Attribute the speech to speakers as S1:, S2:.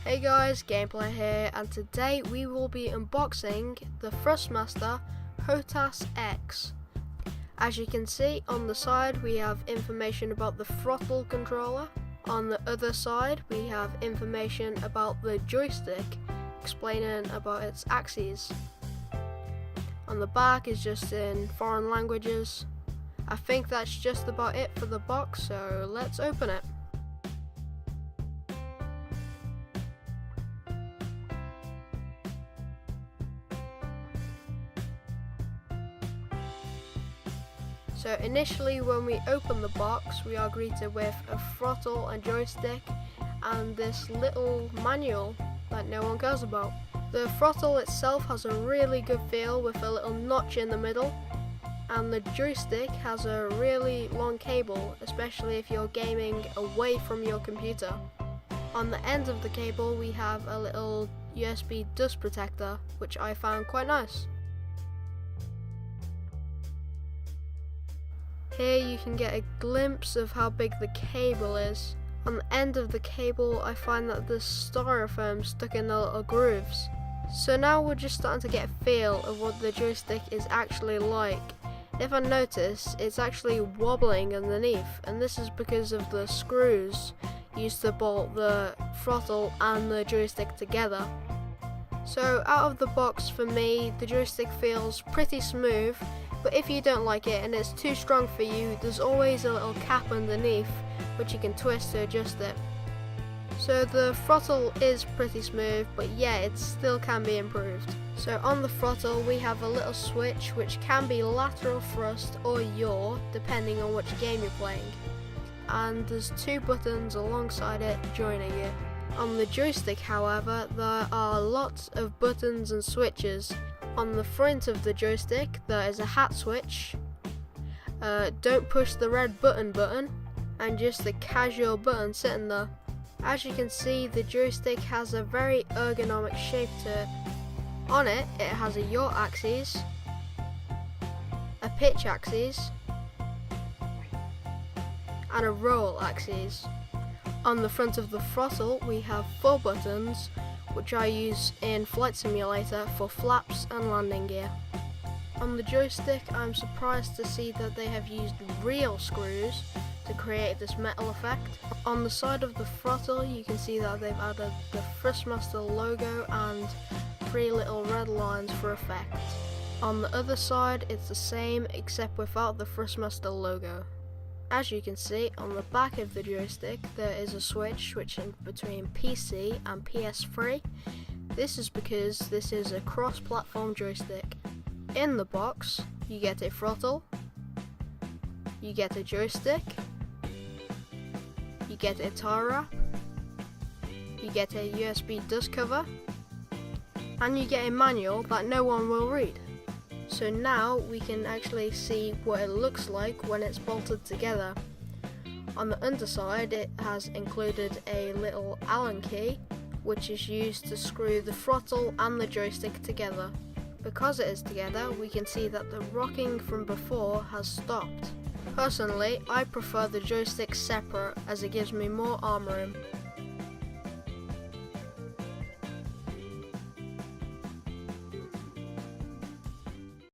S1: Hey guys, Gameplay here, and today we will be unboxing the Thrustmaster Hotas X. As you can see, on the side we have information about the throttle controller. On the other side we have information about the joystick, explaining about its axes. On the back is just in foreign languages. I think that's just about it for the box, so let's open it. So initially when we open the box we are greeted with a throttle and joystick and this little manual that no one cares about. The throttle itself has a really good feel with a little notch in the middle, and the joystick has a really long cable, especially if you're gaming away from your computer. On the end of the cable we have a little USB dust protector, which I found quite nice. Here you can get a glimpse of how big the cable is. On the end of the cable I find that there's styrofoam stuck in the little grooves. So now we're just starting to get a feel of what the joystick is actually like. If I notice, it's actually wobbling underneath, and this is because of the screws used to bolt the throttle and the joystick together. So out of the box, for me, the joystick feels pretty smooth, but if you don't like it and it's too strong for you, there's always a little cap underneath which you can twist to adjust it. So the throttle is pretty smooth, but yeah, it still can be improved. So on the throttle we have a little switch which can be lateral thrust or yaw depending on which game you're playing, and there's two buttons alongside it joining it. On the joystick, however, there are lots of buttons and switches. On the front of the joystick there is a hat switch, don't push the red button, and just a casual button sitting there. As you can see, the joystick has a very ergonomic shape to it. On it, it has a yaw axis, a pitch axis, and a roll axis. On the front of the throttle we have 4 buttons, which I use in Flight Simulator for flaps and landing gear. On the joystick I'm surprised to see that they have used real screws to create this metal effect. On the side of the throttle you can see that they've added the Thrustmaster logo and 3 little red lines for effect. On the other side it's the same except without the Thrustmaster logo. As you can see, on the back of the joystick there is a switch switching between PC and PS3. This is because this is a cross-platform joystick. In the box you get a throttle, you get a joystick, you get a tie wrap, you get a USB dust cover, and you get a manual that no one will read. So now we can actually see what it looks like when it's bolted together. On the underside it has included a little Allen key which is used to screw the throttle and the joystick together. Because it is together we can see that the rocking from before has stopped. Personally, I prefer the joystick separate as it gives me more arm room.